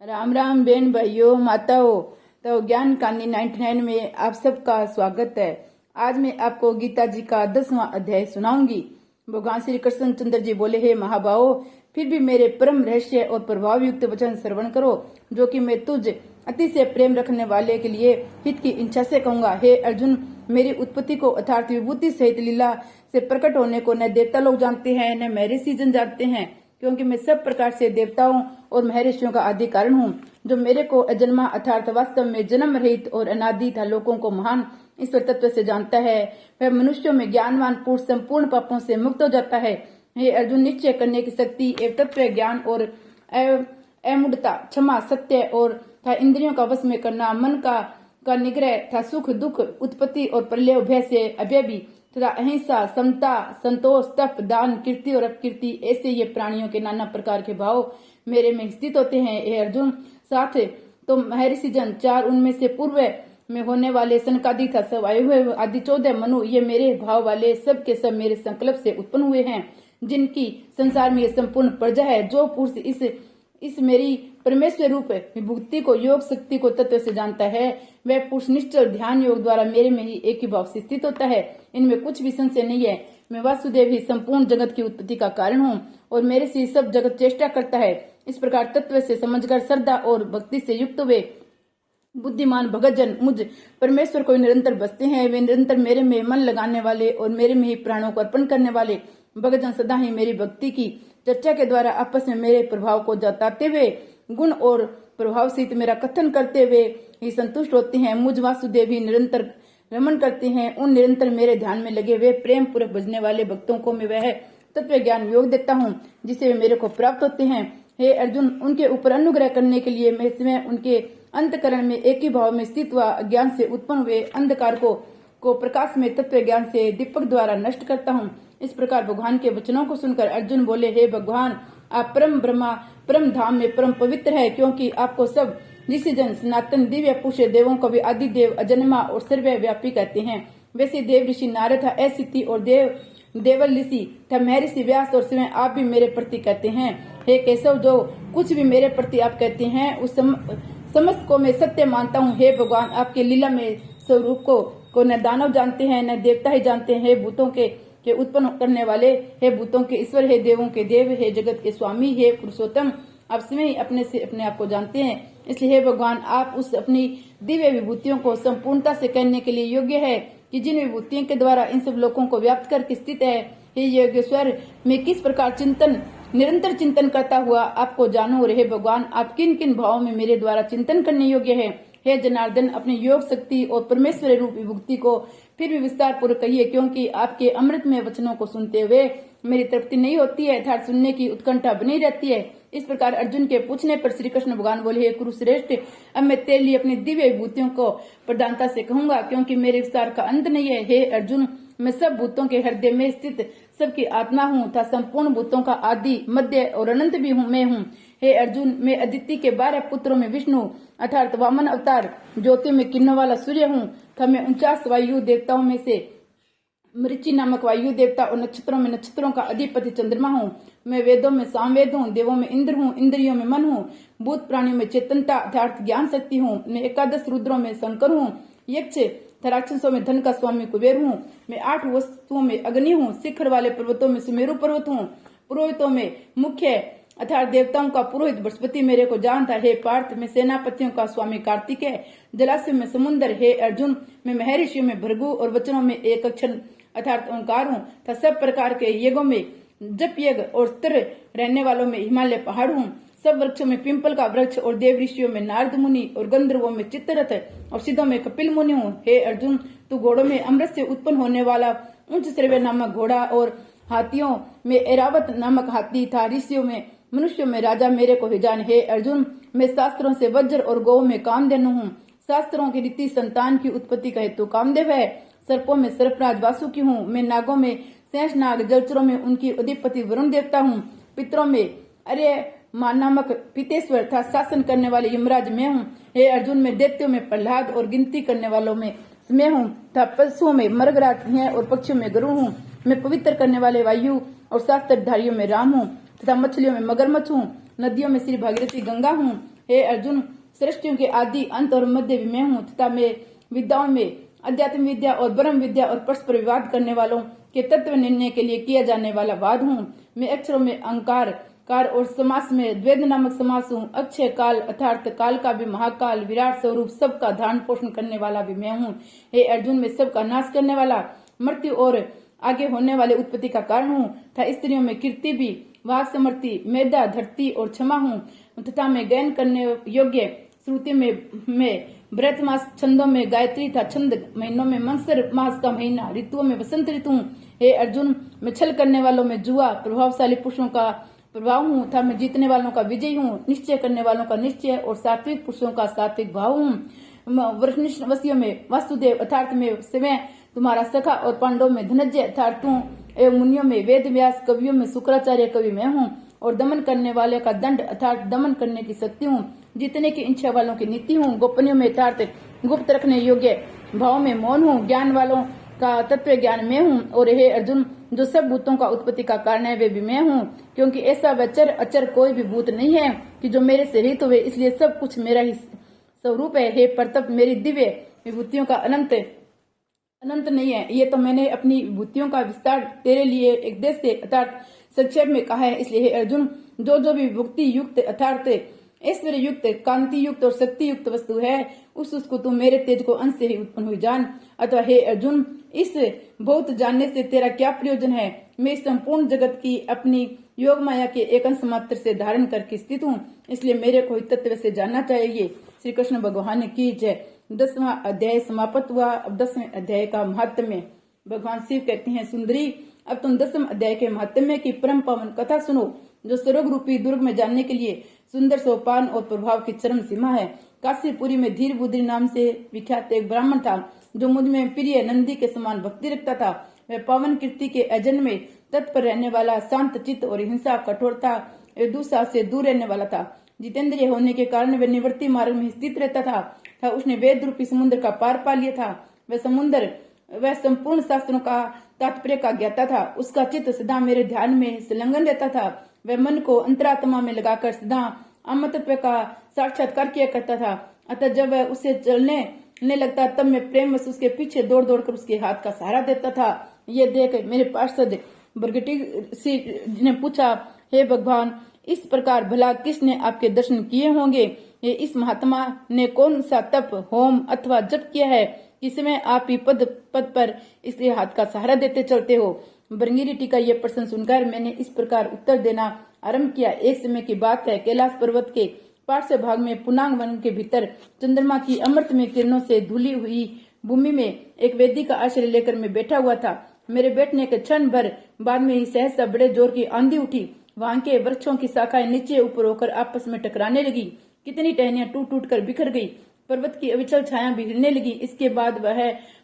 Ram Ram Ben भाइयों माताओं। तो ज्ञान कहानी 99 में आप सबका स्वागत है। आज मैं आपको गीता जी का 10वां अध्याय सुनाऊंगी। भगवान श्री कृष्ण चंद्र जी बोले, हे महाभावो, फिर भी मेरे परम रहस्य और प्रभाव युक्त वचन श्रवण करो, जो कि मैं तुझ अति से प्रेम रखने वाले के लिए हित की इच्छा से कहूंगा। हे अर्जुन, मेरी उत्पत्ति को अर्थात विभूति सहित लीला से प्रकट होने को न देवता लोग जानते हैं न महर्षि जन जानते हैं, क्योंकि मैं सब प्रकार से देवताओं और महर्षियों का आदि कारण हूँ। जो मेरे को अजन्मा अर्थात वास्तव में जन्म रहित और अनादि था लोगों को महान ईश्वर तत्व से जानता है, वह मनुष्यों में ज्ञानवान पुरुष संपूर्ण पापों से मुक्त हो जाता है। हे अर्जुन, निश्चय करने की शक्ति एवं तत्व ज्ञान और अमूढ़ता, क्षमा, सत्य और था इंद्रियों का वश में करना, मन का निग्रह था, सुख दुख उत्पत्ति और प्रलय भय से अभय भी तथा अहिंसा, समता, संतोष, तप, दान, कीर्ति और अपकीर्ति, ऐसे ये प्राणियों के नाना प्रकार के भाव मेरे में स्थित होते हैं। हे अर्जुन, साथ तो महर्षि जन चार, उनमें से पूर्व में होने वाले सनकादि था सब आए हुए आदि 14 मनु, ये मेरे भाव वाले सब के सब मेरे संकल्प से उत्पन्न हुए हैं, जिनकी संसार में ये संपूर्ण प्रजा है। जो पुरुष इस मेरी परमेश्वर रूप विभूति को योग शक्ति को तत्व से जानता है, वह पुरुष निश्चल ध्यान योग द्वारा मेरे में ही एक ही भाव से स्थित होता है। इनमें कुछ भी संशय नहीं है। मैं वासुदेव ही संपूर्ण जगत की उत्पत्ति का कारण हूँ और मेरे से सब जगत चेष्टा करता है। इस प्रकार तत्व से समझकर श्रद्धा और भक्ति से युक्त हुए बुद्धिमान भगतजन मुझ परमेश्वर को निरंतर बसते हैं। वे निरंतर मेरे में मन लगाने वाले और मेरे में ही प्राणों को अर्पण करने वाले भगतजन सदा ही मेरी भक्ति की चर्चा के द्वारा आपस में मेरे प्रभाव को जताते हुए गुण और प्रभाव सहित मेरा कथन करते हुए ही संतुष्ट होते हैं। मुझ वासुदेव ही निरंतर रमन करते हैं। उन निरंतर मेरे ध्यान में लगे हुए प्रेम पूर्वक भजने वाले भक्तों को मैं वह तत्व ज्ञान योग देता हूँ जिसे वे मेरे को प्राप्त होते हैं। हे अर्जुन, उनके ऊपर अनुग्रह करने के लिए मैं इसमें उनके अंतकरण में एक ही भाव में स्थित हुआ अज्ञान से उत्पन्न हुए अंधकार को प्रकाश में तत्व ज्ञान से दीपक द्वारा नष्ट करता हूँ। इस प्रकार भगवान के वचनों को सुनकर अर्जुन बोले, हे भगवान, आप परम ब्रह्मा परम धाम में परम पवित्र है, क्योंकि आपको सब ऋषि जन सनातन दिव्य पुरुष देवों को भी आदि देव अजन्मा और सर्वव्यापी कहते हैं। वैसे देव ऋषि नारद था, ऐसी और देवल ऋषि था महर्षि व्यास और स्वयं आप भी मेरे प्रति कहते हैं। हे केशव, जो कुछ भी मेरे प्रति आप कहते हैं उस समस्त को मैं सत्य मानता हूँ। हे भगवान, आपके लीला में स्वरूप को न दानव जानते हैं न देवता ही जानते हैं। हे भूतों के उत्पन्न करने वाले, हे भूतों के ईश्वर, हे देवों के देव, हे जगत के स्वामी, हे पुरुषोत्तम, आप स्वयं ही अपने आप को जानते हैं। इसलिए हे भगवान, आप उस अपनी दिव्य विभूतियों को संपूर्णता से कहने के लिए योग्य है कि जिन विभूतियों के द्वारा इन सब लोगों को व्याप्त करके स्थित है। हे योगेश्वर, मैं किस प्रकार निरंतर चिंतन करता हुआ आपको जानूं। और हे भगवान, आप किन किन भावों में मेरे द्वारा चिंतन करने योग्य है। हे जनार्दन, अपने योग शक्ति और परमेश्वर रूप विभूति को फिर भी विस्तार पूर्वक कहिए, क्योंकि आपके अमृतमय वचनों को सुनते हुए मेरी तृप्ति नहीं होती है, अर्थात सुनने की उत्कंठा बनी रहती है। इस प्रकार अर्जुन के पूछने पर श्री कृष्ण भगवान बोले, हे कुरुश्रेष्ठ, अब मैं तेरे लिए अपनी दिव्य विभूतियों को प्रधानता से कहूंगा, क्योंकि मेरे विस्तार का अंत नहीं है। हे अर्जुन, मैं सब भूतों के हृदय में स्थित सबकी आत्मा हूँ तथा संपूर्ण भूतों का आदि मध्य और अनंत भी मैं हूँ। हे अर्जुन, मैं अदिति के 12 पुत्रों में विष्णु अर्थात वामन अवतार, ज्योति में किरणों वाला सूर्य हूँ तथा मैं 49 वायु देवताओं में से मृचि नामक वायु देवता और नक्षत्रों में नक्षत्रों का अधिपति चंद्रमा हूँ। मैं वेदों में सामवेद हूँ, देवों में इंद्र हूँ, इंद्रियों में मन हूँ, भूत प्राणियों में चेतनता अर्थात ज्ञान शक्ति हूँ। मैं 11 रुद्रों में शंकर हूँ, यक्ष राक्षसों में धन का स्वामी कुबेर हूँ। मैं 8 वस्तुओं में अग्नि हूँ, शिखर वाले पर्वतों में सुमेरु पर्वत हूँ, पुरोहितों में मुख्य अर्थात देवताओं का पुरोहित बृहस्पति मेरे को जानता है। पार्थ, में सेनापतियों का स्वामी कार्तिक है, जलाशय में समुद्र। हे अर्जुन, मैं महर्षियों में भृगु और वचनों में एक अक्षर अर्थात ओंकार हूँ तथा सब प्रकार के यज्ञों में जप यज्ञ और स्थिर रहने वालों में हिमालय पहाड़ हूँ। सब वृक्षों में पिंपल का वृक्ष और देव ऋषियों में नारद मुनि और गंधर्वों में चित्ररथ और सिद्धों में कपिल मुनि हूँ। हे अर्जुन, तू घोड़ों में अमृत से उत्पन्न होने वाला उच्च श्रेय नामक घोड़ा और हाथियों में ऐरावत नामक हाथी था। ऋषियों में मनुष्यों में राजा मेरे को ही जान। हे अर्जुन, मैं शास्त्रों से वज्र और गौ में कामधेनु हूँ। शास्त्रों की रीति संतान की उत्पत्ति का हेतु कामदेव है। सर्पों में सर्पराज वासुकी हूँ। मैं नागों में शेष नाग, जलचरों में उनकी अधिपति वरुण देवता हूँ। पितरों में अरे मान नामक पितेश्वर था शासन करने वाले यमराज मैं हूँ। हे अर्जुन, मैं दैत्यों में प्रहलाद और गिनती करने वालों में मैं हूँ तथा पशुओं में मृगराज है और पक्षियों में गरुड़ हूँ। मैं पवित्र करने वाले वायु और शास्त्रधारियों में राम हूँ तथा मछलियों में मगरमच्छ हूँ। नदियों में श्री भागीरथी गंगा हूँ हे अर्जुन, सृष्टियों के आदि, अंत और मध्य भी मैं हूँ तथा मैं विद्याओं में अध्यात्म विद्या और ब्रह्म विद्या और परस्पर विवाद करने वालों के तत्व निर्णय के लिए किया जाने वाला वाद हूँ। मैं अक्षरों में अंकार कार और समास में द्वैध नामक समास हूँ। अक्षय काल अर्थात काल का भी महाकाल विराट स्वरूप सबका धारण पोषण करने वाला भी मैं हूँ। हे अर्जुन, मैं सबका नाश करने वाला, मृत्यु और आगे होने वाले उत्पत्ति का कारण हूँ तथा स्त्रियों में कीर्ति भी, वाक समर्थी, मेधा, धरती और क्षमा हूँ तथा मैं गायन करने योग्य, श्रुति में व्रत मास, छंदों में गायत्री था छंद, महीनों में मंसर मास का महीना, ऋतुओं में वसंत ऋतु हूँ। हे अर्जुन, मैं छल करने वालों में जुआ, प्रभावशाली पुरुषों का प्रभाव हूँ तथा मैं जीतने वालों का विजयी हूँ, निश्चय करने वालों का निश्चय और सात्विक पुरुषों का सात्विक भाव हूँ। वसियों में वासुदेव अर्थात में स्वयं तुम्हारा सखा और पांडवों में धनंजय अर्थात तू एवं मुनियों में वेद व्यास, कवियों में शुक्राचार्य कवि मैं हूँ और दमन करने वाले का दंड अर्थात दमन करने की शक्ति हूँ। जीतने की इच्छा वालों की नीति हूँ। गोपनीयों में अर्थात गुप्त रखने योग्य भाव में मौन हूँ। ज्ञान वालों का तत्व ज्ञान में हूँ। और हे अर्जुन, जो सब भूतों का उत्पत्ति का कारण है वे भी मैं हूँ, क्योंकि ऐसा वचर अचर कोई भी भूत नहीं है कि जो मेरे से रहित हुए, इसलिए सब कुछ मेरा ही स्वरूप है। हे परतप, मेरी दिव्य विभूतियों का अनंत नहीं है। ये तो मैंने अपनी विभूतियों का विस्तार तेरे लिए एक देश से अर्थात संक्षेप में कहा है। इसलिए हे अर्जुन, जो भी विभूति युक्त अर्थात ऐश्वर्य युक्त, कांति युक्त और शक्ति युक्त वस्तु है, उसको तू मेरे तेज को अंश से ही उत्पन्न हुई जान। अथवा हे अर्जुन, इस बहुत जानने से तेरा क्या प्रयोजन है? मैं संपूर्ण जगत की अपनी योग माया के एक अंश मात्र से धारण करके स्थित हूँ, इसलिए मेरे को तत्व से जानना चाहिए। श्री कृष्ण भगवान की जय। 10वां अध्याय समाप्त हुआ। अब 10वें अध्याय का महात्म्य। भगवान शिव कहते हैं, सुंदरी, अब तुम 10वें अध्याय के महात्म्य की परम पावन कथा सुनो, जो स्वर्ग रूपी दुर्ग में जाने के लिए सुंदर सोपान और प्रभाव की चरम सीमा है। काशीपुरी में धीर बुद्धि नाम से विख्यात एक ब्राह्मण था, जो मुझ में प्रिय नंदी के समान भक्ति रखता था। वह पावन कीर्ति के अजन में तत्पर रहने वाला, शांत चित्त और हिंसा, कठोरता एवं दुस्साहस से दूर रहने वाला था। जितेंद्रिय होने के कारण वह निवृत्ति मार्ग में स्थित रहता था। उसने वेद रूपी समुद्र का पार पा लिया था। वह संपूर्ण शास्त्रों का तात्पर्य का ज्ञाता था। उसका चित्त सदा मेरे ध्यान में संलग्न रहता था। वह मन को अंतरात्मा में लगाकर सदा अमृतत्व का साक्षात्कार किया करता था। अतः जब वह उसे चलने लगता, तब मैं प्रेम वश उसके पीछे दौड़ दौड़ कर उसके हाथ का सहारा देता था। ये देख मेरे पार्षद बरगटी ने पूछा, हे भगवान, इस प्रकार भला किसने आपके दर्शन किए होंगे? ये इस महात्मा ने कौन सा तप, होम अथवा जप किया है कि समय आप ही पद पर इसके हाथ का सहारा देते चलते हो? बरंगीरी का ये प्रश्न सुनकर मैंने इस प्रकार उत्तर देना आरंभ किया। एक समय की बात है, कैलाश पर्वत के पार्श्व भाग में पुनांग वन के भीतर चंद्रमा की अमृत में किरणों से धुली हुई भूमि में एक वेदी का आश्रय लेकर मैं बैठा हुआ था। मेरे बैठने के क्षण भर बाद में ही सहसा बड़े जोर की आंधी उठी। वहां के वृक्षों की शाखाएं नीचे ऊपर होकर आपस में टकराने लगी। कितनी टहनियां टूट टूट कर बिखर गई। पर्वत की अविचल छाया भी हिलने लगी। इसके बाद वह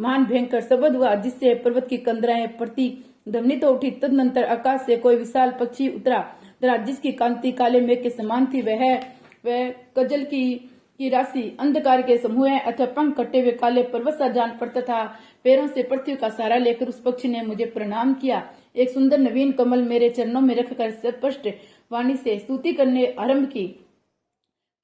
महान भयंकर शब्द हुआ, जिससे पर्वत की कंदराएं प्रतिध्वनित उठी। तदनंतर आकाश से कोई विशाल पक्षी उतरा, जिसकी कांति काले मेघ के समान थी। वह कजल की राशि, अंधकार के समूह अथवा पंख कटे हुए काले पर्वत सा जान पड़ता था। पैरों से पृथ्वी का सहारा लेकर उस पक्षी ने मुझे प्रणाम किया। एक सुंदर नवीन कमल मेरे चरणों में रखकर स्पष्ट वाणी से स्तुति करने आरंभ की।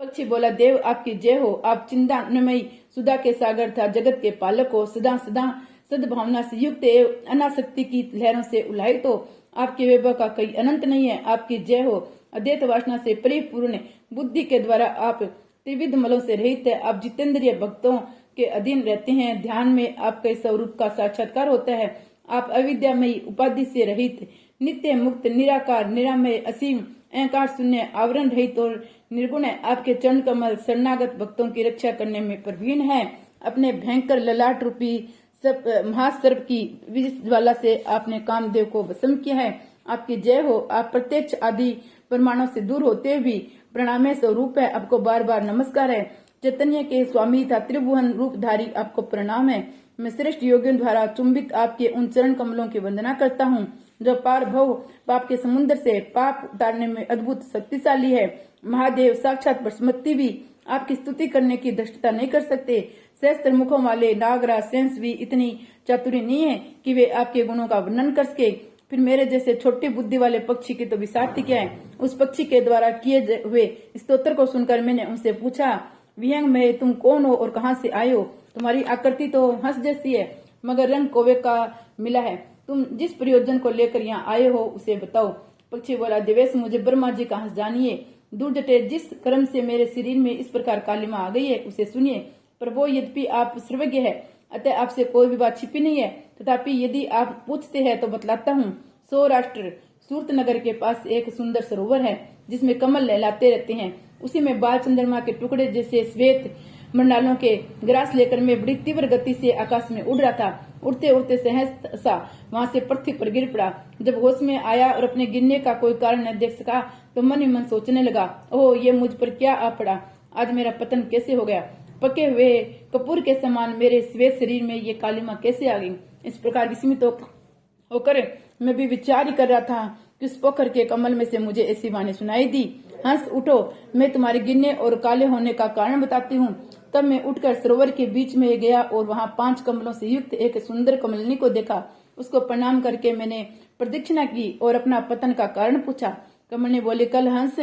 पक्षी बोला, देव आपकी जय हो। आप चिंतामयी सुधा के सागर था, जगत के पालक हो, सदा सदा सद्भावना से युक्त एवं अनासक्ति की लहरों से उल्लाहित हो। आपके वैभव का कई अनंत नहीं है। आपकी जय हो। अद्वैत वासना से परिपूर्ण बुद्धि के द्वारा आप त्रिविध मलों से रहित है। आप जितेंद्रिय भक्तों के अधीन रहते हैं। ध्यान में आपके स्वरूप का साक्षात्कार होता है। आप अविद्यामयी उपाधि से रहित, नित्य मुक्त, निराकार, निरामय, असीम, अहंकार शून्य, आवरण रहित और निर्गुण है। आपके चरण कमल शरणागत भक्तों की रक्षा करने में प्रवीण है। अपने भयंकर ललाट रूपी महासर्प की विष ज्वाला से आपने कामदेव को भस्म किया है। आपकी जय हो। आप प्रत्यक्ष आदि प्रमाणों से दूर होते भी प्रणाम स्वरूप है। आपको बार बार नमस्कार है। चैतन्य के स्वामी था त्रिभुवन रूपधारी, आपको प्रणाम है। मैं श्रेष्ठ योगियों द्वारा चुंबित आपके उन चरण कमलों की वंदना करता हूँ, जो पार भव पाप के समुद्र से पाप उतारने में अद्भुत शक्तिशाली है। महादेव साक्षात बसमती भी आपकी स्तुति करने की दृष्टता नहीं कर सकते। सहस्त्र मुखों वाले नागराज सेंस भी इतनी चातुरी नहीं है कि वे आपके गुणों का वर्णन कर सके। फिर मेरे जैसे छोटी बुद्धि वाले पक्षी की तो विसारती क्या है। उस पक्षी के द्वारा किए हुए स्तोत्र को सुनकर मैंने उनसे पूछा, विहंग में तुम कौन हो और कहाँ से आए हो? तुम्हारी आकृति तो हंस जैसी है, मगर रंग कौवे का मिला है। तुम जिस प्रयोजन को लेकर यहाँ आए हो उसे बताओ। पक्षी बोला, देवेश, मुझे ब्रह्मा जी का हंस जानिए। दूर जटे जिस क्रम से मेरे शरीर में इस प्रकार कालिमा आ गई है उसे सुनिए। प्रभो, यद्यपि आप सर्वज्ञ है, अतः आपसे कोई भी बात छिपी नहीं है, तथापि यदि आप पूछते हैं तो बतलाता हूँ। सौराष्ट्र सूरत नगर के पास एक सुंदर सरोवर है जिसमें कमल लहलाते रहते हैं। उसी में बाल चंद्रमा के टुकड़े जैसे श्वेत मंडालों के ग्रास लेकर मैं बड़ी तीव्र गति से आकाश में उड़ रहा था। उड़ते उड़ते सहसा वहां से पृथ्वी पर गिर पड़ा। जब होश में आया और अपने गिरने का कोई कारण न देख सका तो मन ही मन सोचने लगा, ओह, ये मुझ पर क्या आ पड़ा, आज मेरा पतन कैसे हो गया। पके हुए कपूर के समान मेरे श्वेत शरीर में ये कालिमा कैसे आ गई। इस प्रकार विस्मित होकर मैं भी विचार ही कर रहा था कि उस पोखर के कमल में से मुझे ऐसी वाणी सुनाई दी, हंस उठो, मैं तुम्हारे गिरने और काले होने का कारण बताती हूँ। तब मैं उठकर सरोवर के बीच में गया और वहां 5 कमलों से युक्त एक सुंदर कमलनी को देखा। उसको प्रणाम करके मैंने प्रदक्षिणा की और अपना पतन का कारण पूछा। कमलनी बोली, कल हंस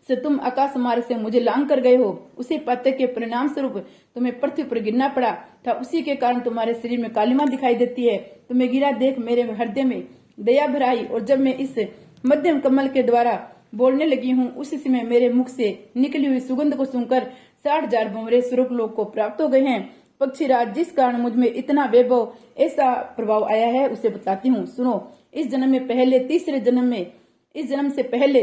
से तुम आकाश मार्ग से मुझे लांग कर गए हो। उसी पत्ते के परिणाम स्वरूप तुम्हें पृथ्वी पर गिरना पड़ा था। उसी के कारण तुम्हारे शरीर में कालिमा दिखाई देती है। तुम्हें गिरा देख मेरे हृदय में दया भराई और जब मैं इस मध्यम कमल के द्वारा बोलने लगी हूँ उसी समय मेरे मुख से निकली हुई सुगंध को सुनकर 60,000 भंवरे स्वर्ग लोक को प्राप्त हो गए हैं। पक्षीराज, जिस कारण मुझ में इतना वैभव ऐसा प्रभाव आया है उसे बताती हूँ, सुनो। इस जन्म से पहले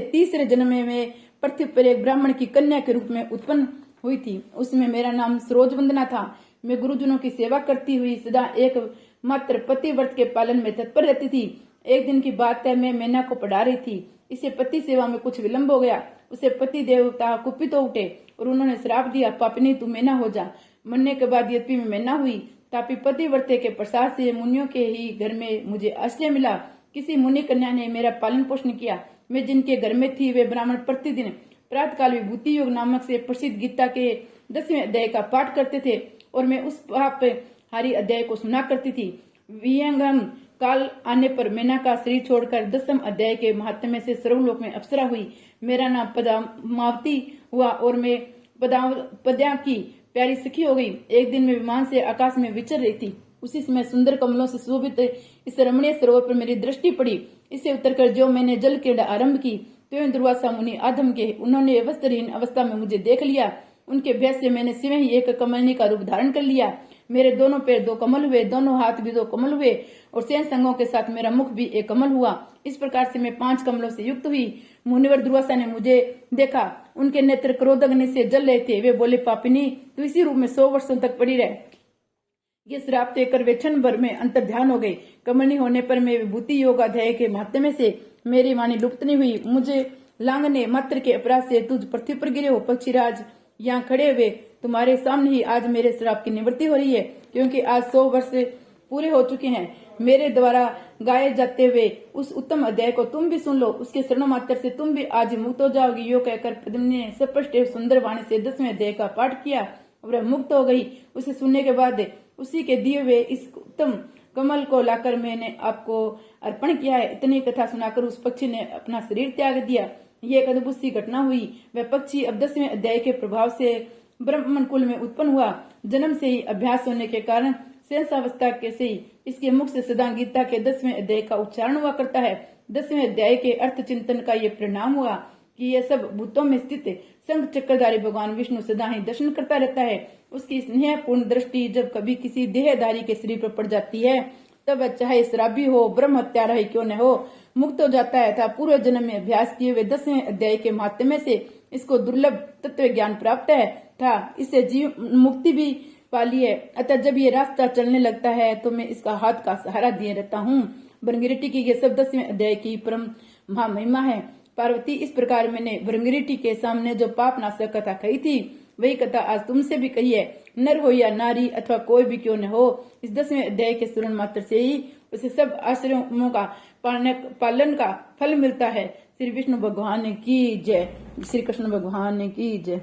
तीसरे जन्म में मैं पृथ्वी पर एक ब्राह्मण की कन्या के रूप में उत्पन्न हुई थी। उसमें मेरा नाम सरोज वंदना था। मैं गुरुजनों की सेवा करती हुई सदा एक मात्र पतिव्रत के पालन में तत्पर रहती थी। एक दिन की बात है, मैं मैना को पढ़ा रही थी। इसे पति सेवा में कुछ विलंब हो गया। उसे पति देवता कुपित हो उठे और उन्होंने श्राप दिया, पापिनी तू मैना हो जा। मरने के बाद यद्यपि मैं मैना हुई, तापि पतिव्रते के प्रसाद से मुनियों के ही घर में मुझे आश्रय मिला। किसी मुनि कन्या ने मेरा पालन पोषण किया। मैं जिनके घर में थी वे ब्राह्मण प्रतिदिन प्रातःकाल विभूति योग नामक से प्रसिद्ध गीता के 10वें अध्याय का पाठ करते थे और मैं उस पाप हारी अध्याय को सुना करती थी। विहंगम काल आने पर मैना का शरीर छोड़कर 10वें अध्याय के महात्म्य से सर्वलोक में अप्सरा हुई। मेरा नाम पद्मावती हुआ और मैं पद्या की प्यारी सखी हो गई। एक दिन मैं विमान से आकाश में विचर रही थी। उसी समय सुंदर कमलों से शोभित इस रमणीय सरोवर पर मेरी दृष्टि पड़ी। इसे उतरकर जो मैंने जल क्रीड़ा आरंभ की तो दुर्वासा मुनि आदम के उन्होंने वस्त्रहीन अवस्था में मुझे देख लिया। उनके भय से मैंने स्वयं ही एक कमलनी का रूप धारण कर लिया। मेरे दोनों पैर 2 कमल हुए, दोनों हाथ भी 2 कमल हुए और सेन संगों के साथ मेरा मुख भी एक कमल हुआ। इस प्रकार से मैं 5 कमलों से युक्त हुई। मुनिवर दुर्वासा ने मुझे देखा। उनके नेत्र क्रोधाग्नि से जल रहे थे। वे बोले, पापिनी, तू इसी रूप में 100 वर्षों तक पड़ी रहे। ये श्राप देकर वे क्षण भर में अंतर ध्यान हो गई। कमलनी होने पर मैं विभूति योगाध्याय के महात्म्य से मेरी वाणी लुप्त नहीं हुई। मुझे लांगने मात्र के अपराध से तुझ पृथ्वी पर गिरे हो। पक्षीराज, यहाँ खड़े हुए तुम्हारे सामने ही आज मेरे श्राप की निवृत्ति हो रही है, क्योंकि आज 100 वर्ष पूरे हो चुके हैं। मेरे द्वारा गाए जाते हुए उस उत्तम अध्याय को तुम भी सुन लो। उसके श्रवण मात्र से तुम भी आज मुक्त हो जाओगी। यो कहकर पद्मिनी ने स्पष्ट एवं सुंदर वाणी से 10वें अध्याय का पाठ किया और मुक्त हो गई। उसे सुनने के बाद उसी के दिए हुए इस उत्तम कमल को लाकर मैंने आपको अर्पण किया है। इतनी कथा सुनाकर उस पक्षी ने अपना शरीर त्याग दिया। ये एक अद्भुत सी घटना हुई। वह पक्षी अब 10वें अध्याय के प्रभाव से ब्राह्मण कुल में उत्पन्न हुआ। जन्म से ही अभ्यास होने के कारण शेषावस्था के से ही इसके मुख से सदा गीता के 10वें अध्याय का उच्चारण हुआ करता है। 10वें अध्याय के अर्थ चिंतन का ये परिणाम हुआ कि यह सब भूतों में स्थित शंख चक्रधारी भगवान विष्णु सदा ही दर्शन करता रहता है। उसकी स्नेहपूर्ण दृष्टि जब कभी किसी देहधारी के शरीर पर पड़ जाती है तब वह चाहे शराबी हो, ब्रह्म हत्यारा ही क्यों न हो, मुक्त हो जाता है था। पूर्व जन्म में अभ्यास किए हुए 10वें अध्याय के माध्यम से इसको दुर्लभ तत्व ज्ञान प्राप्त है था। इससे जीव मुक्ति भी पाली है। अतः जब ये रास्ता चलने लगता है तो मैं इसका हाथ का सहारा दिए रहता हूँ। ब्रह्मगिरिटी की ये सब 10वें अध्याय की परम महामहिमा है। पार्वती, इस प्रकार मैंने ब्रह्मगिरिटी के सामने जो पाप नाशक कथा कही थी वही कथा आज तुमसे भी कही है। नर हो या नारी अथवा कोई भी क्यों न हो, इस 10वें अध्याय के श्रवण मात्र से ही उसे सब आश्रमों का पालन का फल मिलता है। श्री विष्णु भगवान की जय। श्री कृष्ण भगवान की जय।